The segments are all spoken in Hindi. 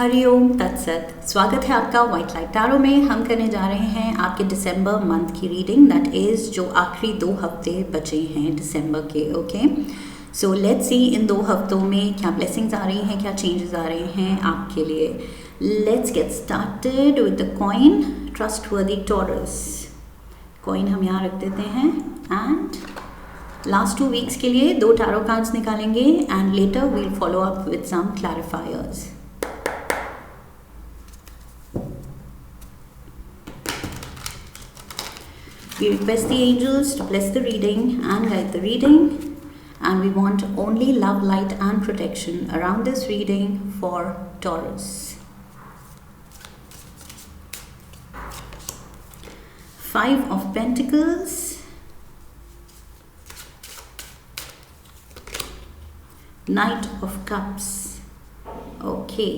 हरिओम तत्सत। स्वागत है आपका व्हाइट लाइट टैरो में। हम करने जा रहे हैं आपके दिसंबर मंथ की रीडिंग, दैट इज़ जो आखिरी 2 हफ्ते बचे हैं दिसंबर के। ओके, सो लेट्स सी इन 2 हफ्तों में क्या ब्लेसिंग्स आ रही हैं, क्या चेंजेस आ रहे हैं आपके लिए। Let's get started with the coin trustworthy taurus. Coin हम यहाँ रख देते हैं एंड लास्ट 2 वीक्स के लिए 2 टैरो कार्ड्स निकालेंगे and later will follow up with some clarifiers. We request the angels to bless the reading and guide the reading, and we want only love, light and protection around this reading for Taurus. 5 of Pentacles, Knight of Cups. Okay,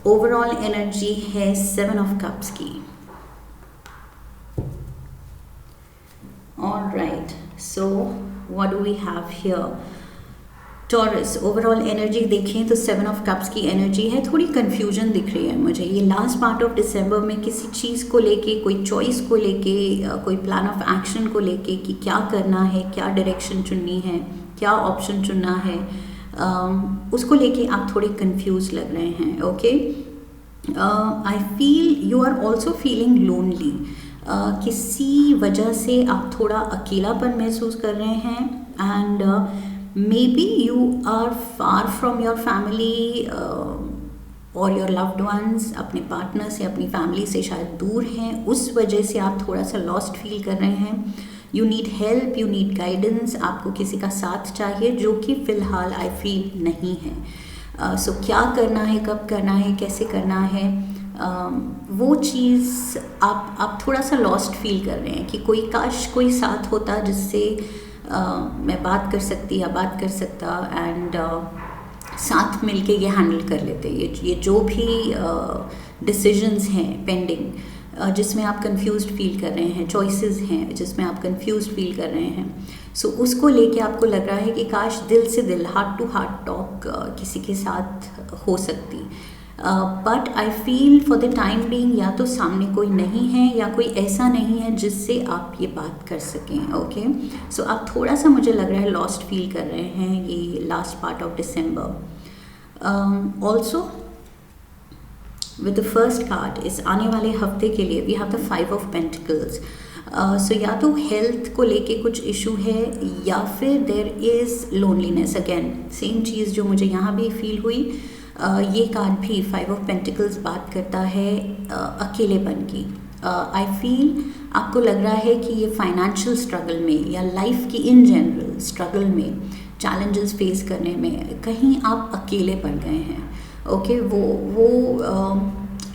overall energy है 7 of Cups की। Alright, so what do we have here? Taurus, overall energy देखें तो 7 ऑफ कप्स की एनर्जी है। थोड़ी कन्फ्यूजन दिख रही है मुझे ये लास्ट पार्ट ऑफ दिसंबर में, किसी चीज़ को लेके, कोई चॉइस को लेके, कोई प्लान ऑफ एक्शन को लेके कि क्या करना है, क्या डायरेक्शन चुननी है, क्या ऑप्शन चुनना है, उसको लेके आप थोड़े कंफ्यूज लग रहे हैं। Okay, I feel you are also feeling lonely. किसी वजह से आप थोड़ा अकेलापन महसूस कर रहे हैं and maybe you are far from your family और योर लव्ड वंस। अपने पार्टनर से, अपनी फैमिली से शायद दूर हैं, उस वजह से आप थोड़ा सा लॉस्ट फील कर रहे हैं। You need help, you need guidance, आपको किसी का साथ चाहिए जो कि फ़िलहाल आई फील नहीं है। सो क्या करना है, कब करना है, कैसे करना है, वो चीज़ आप थोड़ा सा लॉस्ट फील कर रहे हैं कि काश कोई साथ होता जिससे मैं बात कर सकती या बात कर सकता एंड साथ मिलके ये हैंडल कर लेते। ये जो भी डिसीजंस हैं पेंडिंग, जिसमें आप कंफ्यूज्ड फील कर रहे हैं, चॉइसेस हैं जिसमें आप कंफ्यूज्ड फील कर रहे हैं, सो उसको लेके आपको लग रहा है कि काश दिल से दिल, हार्ट टू हार्ट टॉक किसी के साथ हो सकती। But I feel for the time being या तो सामने कोई नहीं है या कोई ऐसा नहीं है जिससे आप ये बात कर सकें। ओके, सो आप थोड़ा सा, मुझे लग रहा है, लॉस्ट फील कर रहे हैं ये last part of December. Also with the first card इस आने वाले हफ्ते के लिए we have the 5 of pentacles. So या तो हेल्थ को लेके कुछ इशू है या फिर there is loneliness. Again same चीज़ जो मुझे यहाँ भी फील हुई, ये कार्ड भी 5 ऑफ पेंटिकल्स बात करता है अकेलेपन की। आई फील आपको लग रहा है कि ये फाइनेंशियल स्ट्रगल में या लाइफ की इन जनरल स्ट्रगल में, चैलेंजेस फेस करने में कहीं आप अकेले पड़ गए हैं। ओके, वो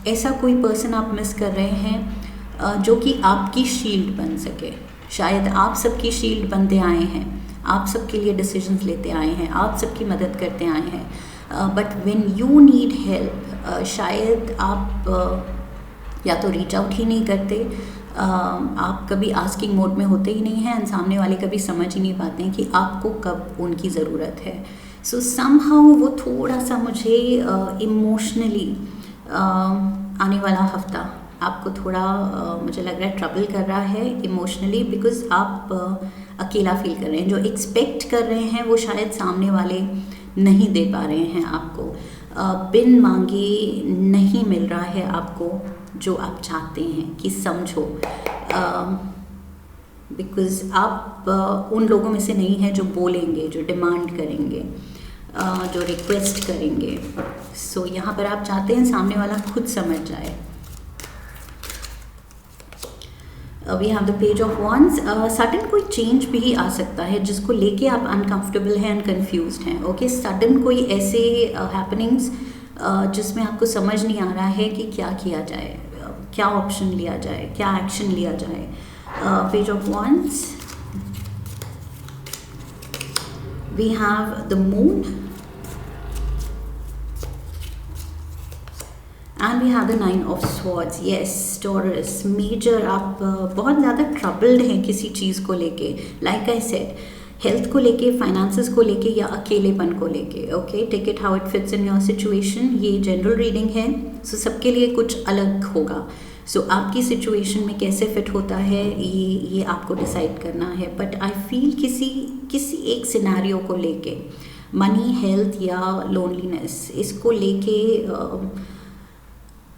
ऐसा कोई पर्सन आप मिस कर रहे हैं जो कि आपकी शील्ड बन सके। शायद आप सबकी शील्ड बनते आए हैं, आप सबके लिए डिसीजंस लेते आए हैं, आप सबकी मदद करते आए हैं, but when you need help शायद आप या तो रीच आउट ही नहीं करते, आप कभी आस्किंग मोड में होते ही नहीं हैं एंड सामने वाले कभी समझ ही नहीं पाते हैं कि आपको कब उनकी ज़रूरत है। सो समहाउ वो थोड़ा सा मुझे इमोशनली आने वाला हफ्ता आपको थोड़ा मुझे लग रहा है ट्रबल कर रहा है इमोशनली, बिकॉज आप अकेला फील कर रहे हैं। जो एक्सपेक्ट कर रहे हैं वो शायद सामने वाले नहीं दे पा रहे हैं आपको, बिन मांगे नहीं मिल रहा है आपको जो आप चाहते हैं कि समझो, बिकॉज़ आप उन लोगों में से नहीं हैं जो बोलेंगे, जो डिमांड करेंगे, जो रिक्वेस्ट करेंगे। सो यहाँ पर आप चाहते हैं सामने वाला खुद समझ जाए। We have the page of wands. Sudden कोई चेंज भी आ सकता है जिसको लेके आप अनकंफर्टेबल हैं एंड कंफ्यूज्ड हैं। ओके, सडन कोई ऐसे हैपनिंग्स जिसमें आपको समझ नहीं आ रहा है कि क्या किया जाए, क्या ऑप्शन लिया जाए, क्या एक्शन लिया जाए। Page of wands, we have the moon and we have the 9 of swords. Yes Taurus, major आप बहुत ज़्यादा ट्रबल्ड हैं किसी चीज़ को लेके। लाइक आई सेड, हेल्थ को लेके, फाइनेंसेस को लेके या अकेलेपन को लेके। Okay, take it how it fits in your situation. ये जनरल रीडिंग है, सो सबके लिए कुछ अलग होगा। सो आपकी सिचुएशन में कैसे फिट होता है ये आपको डिसाइड करना है। बट आई फील किसी एक सिनेरियो को लेके, मनी, हेल्थ या लोनलीनेस, इसको लेके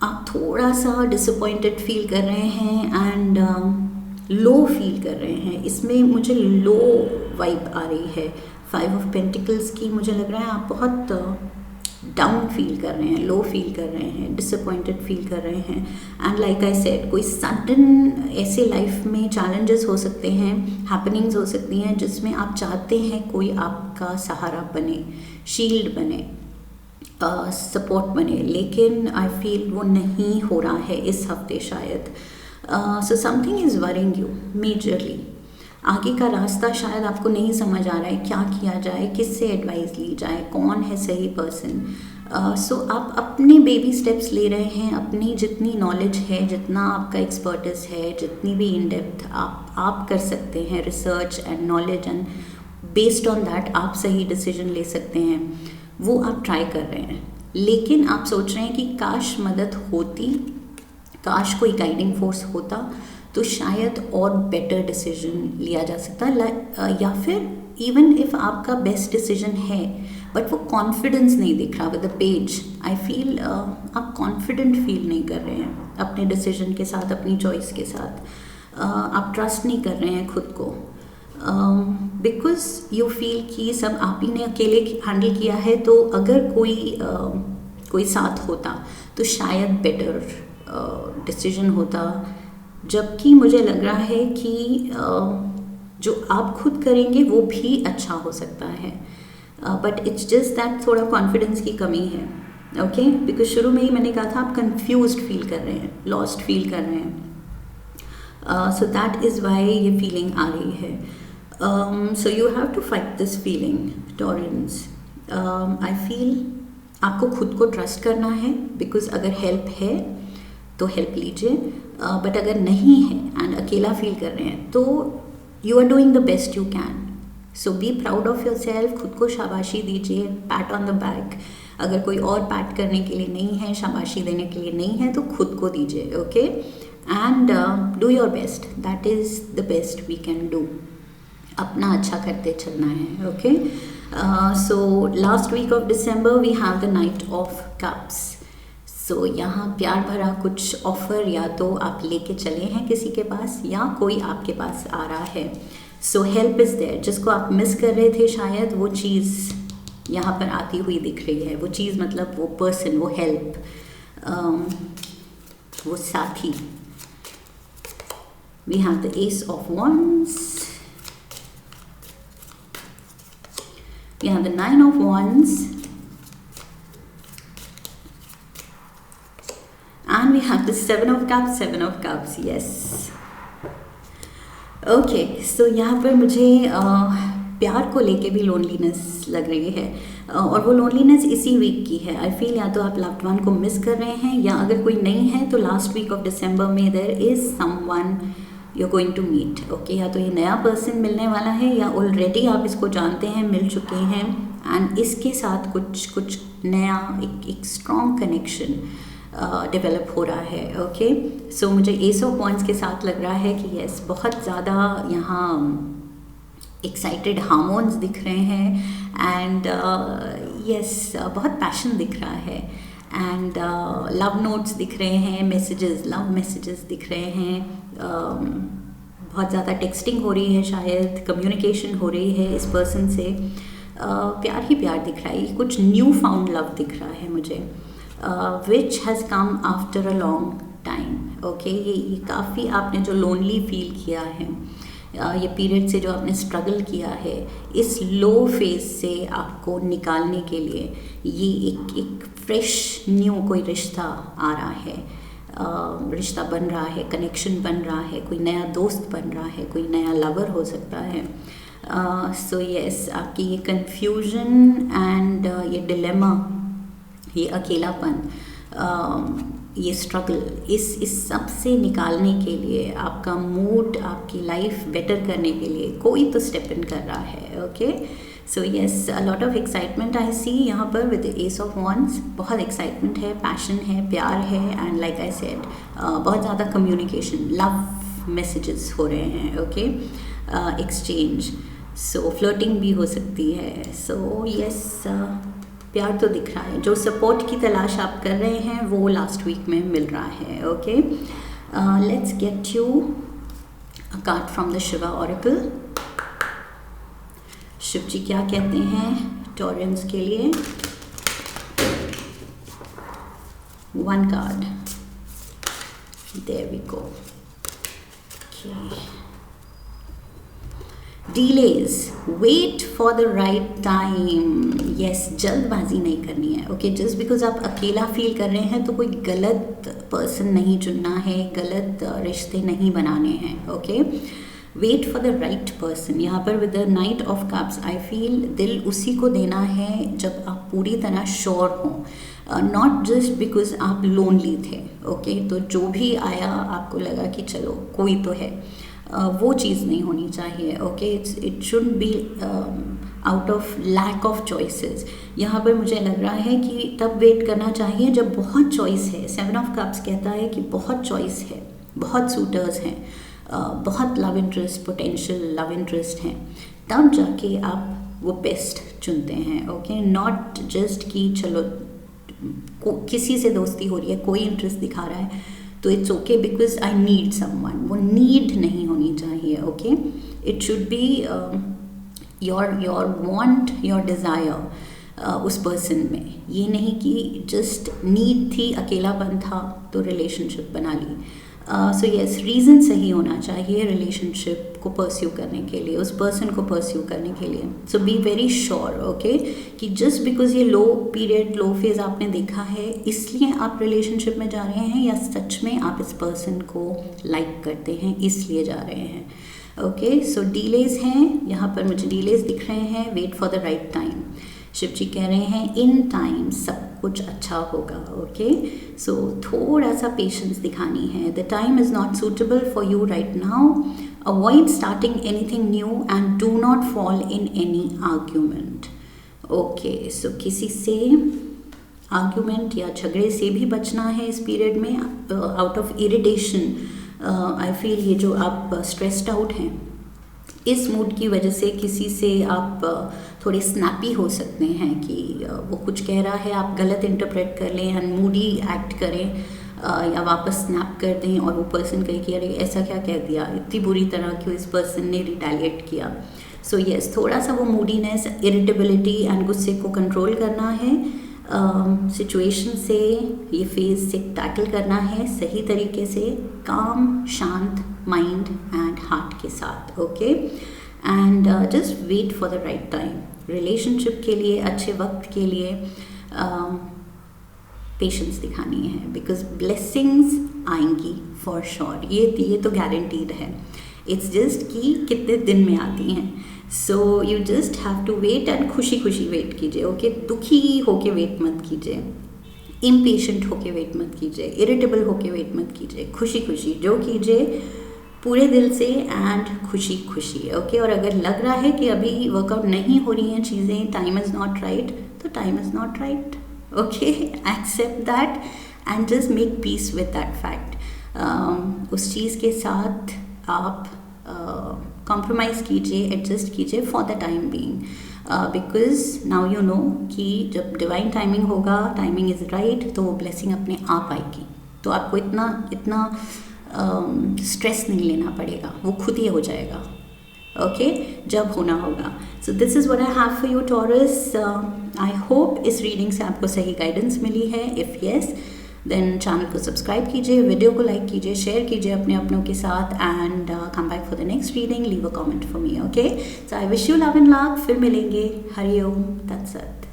आप थोड़ा सा डिसअपॉइंटेड फील कर रहे हैं एंड लो फील कर रहे हैं। इसमें मुझे लो वाइब आ रही है। 5 ऑफ पेंटिकल्स की मुझे लग रहा है आप बहुत डाउन फील कर रहे हैं, लो फील कर रहे हैं, डिसअपॉइंटेड फील कर रहे हैं। एंड लाइक आई सेड, कोई सडन ऐसे लाइफ में चैलेंजेस हो सकते हैं, हैपनिंग्स हो सकती हैं जिसमें आप चाहते हैं कोई आपका सहारा बने, शील्ड बने, सपोर्ट बने, लेकिन आई फील वो नहीं हो रहा है इस हफ्ते शायद। So something is worrying you majorly. आगे का रास्ता शायद आपको नहीं समझ आ रहा है, क्या किया जाए, किससे एडवाइस ली जाए, कौन है सही पर्सन। सो आप अपने बेबी स्टेप्स ले रहे हैं, अपनी जितनी नॉलेज है, जितना आपका एक्सपर्टिस है, जितनी भी इन डेप्थ आप कर सकते हैं research and knowledge, and based on that आप सही डिसीजन ले सकते हैं, वो आप ट्राई कर रहे हैं। लेकिन आप सोच रहे हैं कि काश मदद होती, काश कोई गाइडिंग फोर्स होता तो शायद और बेटर डिसीजन लिया जा सकता। या फिर इवन इफ आपका बेस्ट डिसीजन है बट वो कॉन्फिडेंस नहीं दिख रहा with the page, I feel आप कॉन्फिडेंट फील नहीं कर रहे हैं अपने डिसीजन के साथ, अपनी चॉइस के साथ। आप ट्रस्ट नहीं कर रहे हैं खुद को, बिकॉज यू फील कि सब आप ही ने अकेले हैंडल किया है, तो अगर कोई साथ होता तो शायद बेटर डिसीजन होता। जबकि मुझे लग रहा है कि जो आप खुद करेंगे वो भी अच्छा हो सकता है, बट इट्स जस्ट दैट थोड़ा कॉन्फिडेंस की कमी है। ओके, बिकॉज शुरू में ही मैंने कहा था आप कंफ्यूज्ड फील कर रहे हैं, लॉस्ट फील कर रहे हैं। सो दैट इज़ वाई ये फीलिंग आ रही है। So you have to fight this feeling, Taureans. I feel आपको खुद को ट्रस्ट करना है, बिकॉज अगर हेल्प है तो हेल्प लीजिए, बट अगर नहीं है एंड अकेला फील कर रहे हैं तो you are doing the best you can. So be proud of yourself, खुद को शाबाशी दीजिए, पैट ऑन द बैक। अगर कोई और पैट करने के लिए नहीं है, शाबाशी देने के लिए नहीं है, तो खुद को दीजिए। Okay, and do your best, that is the best we can do. अपना अच्छा करते चलना है। Okay, so last week of December we have the knight of cups. सो यहाँ प्यार भरा कुछ ऑफ़र या तो आप लेके चले हैं किसी के पास, या कोई आपके पास आ रहा है। सो हेल्प इज़ देयर, जिसको आप मिस कर रहे थे शायद, वो चीज़ यहाँ पर आती हुई दिख रही है। वो चीज़ मतलब वो पर्सन, वो हेल्प, वो साथी। We have the ace of wands, we have the 9 of wands, and we have the 7 of cups, 7 of cups, yes. Okay, सो यहाँ पर मुझे प्यार को लेके भी लोनलीनेस लग रही है, और वो लोनलीनेस इसी वीक की है। आई फील या तो आप लव्ड वन को मिस कर रहे हैं, या अगर कोई नहीं है तो लास्ट वीक ऑफ दिसंबर में there is someone you are going to meet. Okay, या तो ये नया पर्सन मिलने वाला है, या ऑलरेडी आप इसको जानते हैं, मिल चुके हैं, एंड इसके साथ कुछ नया एक स्ट्रॉन्ग कनेक्शन डेवलप हो रहा है। ओके, सो मुझे एस ऑफ वॉन्ड्स के साथ लग रहा है कि यस, बहुत ज़्यादा यहाँ एक्साइटेड हार्मोन्स दिख रहे हैं, एंड यस, बहुत पैशन दिख रहा है, एंड लव नोट्स दिख रहे हैं, मैसेजेस, लव मैसेजेस दिख रहे हैं, बहुत ज़्यादा टेक्सटिंग हो रही है, शायद कम्युनिकेशन हो रही है इस पर्सन से, प्यार ही प्यार दिख रहा है, कुछ न्यू फाउंड लव दिख रहा है मुझे, which has come after a long time. Okay, ये काफ़ी आपने जो लोनली फील किया है, ये पीरियड से जो आपने स्ट्रगल किया है, इस लो फेज से आपको निकालने के लिए ये एक फ्रेश न्यू कोई रिश्ता आ रहा है, रिश्ता बन रहा है, कनेक्शन बन रहा है, कोई नया दोस्त बन रहा है, कोई नया लवर हो सकता है। सो यस, आपकी ये कन्फ्यूजन एंड ये डिलेमा, ये अकेलापन, ये स्ट्रगल, इस सब से निकालने के लिए, आपका मूड, आपकी लाइफ बेटर करने के लिए कोई तो स्टेप इन कर रहा है. Okay, so yes, a lot of excitement I see यहाँ पर विद एस ऑफ वॉन्ड्स. बहुत एक्साइटमेंट है, पैशन है, प्यार है, एंड लाइक आई सेड बहुत ज़्यादा कम्युनिकेशन, लव मैसेजेस हो रहे हैं. ओके, एक्सचेंज, सो फ्लर्टिंग भी हो सकती है. सो येस, प्यार तो दिख रहा है. जो सपोर्ट की तलाश आप कर रहे हैं वो लास्ट वीक में मिल रहा है. Okay, let's get you a card from the Shiva oracle. Shiv ji क्या कहते हैं टॉरेंस के लिए? One card, there we go. Delays, wait for the right time. Yes, जल्दबाजी नहीं करनी है. ओके, जस्ट बिकॉज आप अकेला फील कर रहे हैं तो कोई गलत पर्सन नहीं चुनना है, गलत रिश्ते नहीं बनाने हैं. Okay, wait for the right person. यहाँ पर with the knight of cups I feel दिल उसी को देना है जब आप पूरी तरह श्योर हों, नॉट जस्ट बिकॉज आप लोनली थे. ओके, तो जो भी आया आपको लगा कि चलो कोई तो है, वो चीज़ नहीं होनी चाहिए. Okay, it should be out of lack of choices. यहाँ पर मुझे लग रहा है कि तब वेट करना चाहिए जब बहुत चॉइस है. 7 ऑफ कप्स कहता है कि बहुत चॉइस है, बहुत सूटर्स हैं, बहुत love interest, potential love interest हैं, तब जाके आप वो बेस्ट चुनते हैं. ओके, नॉट जस्ट कि चलो किसी से दोस्ती हो रही है, कोई इंटरेस्ट दिखा रहा है तो it's okay because I need someone. वो नीड नहीं होनी चाहिए. Okay, it should be your want, your desire उस पर्सन में. ये नहीं कि जस्ट नीड थी, अकेलापन था तो रिलेशनशिप बना ली. सो येस, रीज़न सही होना चाहिए रिलेशनशिप को परस्यू करने के लिए, उस पर्सन को परस्यू करने के लिए. सो बी वेरी श्योर. ओके, कि जस्ट बिकॉज ये लो पीरियड, लो फेज आपने देखा है इसलिए आप रिलेशनशिप में जा रहे हैं, या सच में आप इस पर्सन को लाइक करते हैं इसलिए जा रहे हैं. ओके, सो डीलेज हैं यहाँ पर, मुझे डीलेज दिख रहे हैं. Wait for the right time. Shiv ji कह रहे हैं इन टाइम सब कुछ अच्छा होगा. ओके, सो थोड़ा सा पेशेंस दिखानी है. The time is not suitable for you right now. Avoid starting anything new and do not fall in any argument. Okay, so किसी से आर्ग्यूमेंट या झगड़े से भी बचना है इस पीरियड में. Out of irritation I feel ये जो आप स्ट्रेस्ड आउट हैं, इस मूड की वजह से किसी से आप थोड़े स्नैपी हो सकते हैं कि वो कुछ कह रहा है, आप गलत इंटरप्रेट कर लें एंड मूडी एक्ट करें, या वापस स्नैप कर दें और वो पर्सन कहे कि अरे ऐसा क्या कह दिया, इतनी बुरी तरह क्यों इस पर्सन ने रिटेलिएट किया. सो येस, थोड़ा सा वो मूडीनेस, इरिटेबिलिटी एंड गुस्से को कंट्रोल करना है. सिचुएशन से, ये फेज से टैकल करना है सही तरीके से, काम, शांत माइंड एंड हार्ट के साथ. Okay, and just wait for the right time. Relationship के लिए, अच्छे वक्त के लिए पेशेंस दिखानी है बिकॉज ब्लेसिंग्स आएंगी फॉर श्योर. ये तो गारंटीड है. इट्स जस्ट कि कितने दिन में आती हैं. So you just have to wait and खुशी खुशी वेट कीजिए. ओके, दुखी होके वेट मत कीजिए, इम्पेशेंट होके वेट मत कीजिए, इरिटेबल होके वेट मत कीजिए. खुशी खुशी जो कीजिए पूरे दिल से एंड खुशी खुशी. ओके, और अगर लग रहा है कि अभी वर्कआउट नहीं हो रही हैं चीज़ें, टाइम इज़ नॉट राइट, तो time is not right. Okay, except that and just make peace with that fact. उस चीज़ के साथ आप कॉम्प्रोमाइज़ कीजिए, एडजस्ट कीजिए for the time being, because now you know कि जब डिवाइन टाइमिंग होगा, टाइमिंग इज़ राइट, तो वो ब्लेसिंग अपने आप आएगी. तो आपको इतना स्ट्रेस नहीं लेना पड़ेगा, वो खुद ही हो जाएगा. ओके, जब होना होगा. So this is what I have for you taurus. I hope इस रीडिंग से आपको सही गाइडेंस मिली है. इफ़ येस, देन चैनल को सब्सक्राइब कीजिए, वीडियो को लाइक कीजिए, शेयर कीजिए अपने अपनों के साथ, and come back for the next reading. Leave a comment for me. Okay, so I wish you love and luck. फिर मिलेंगे. हरि ओम तत्सत.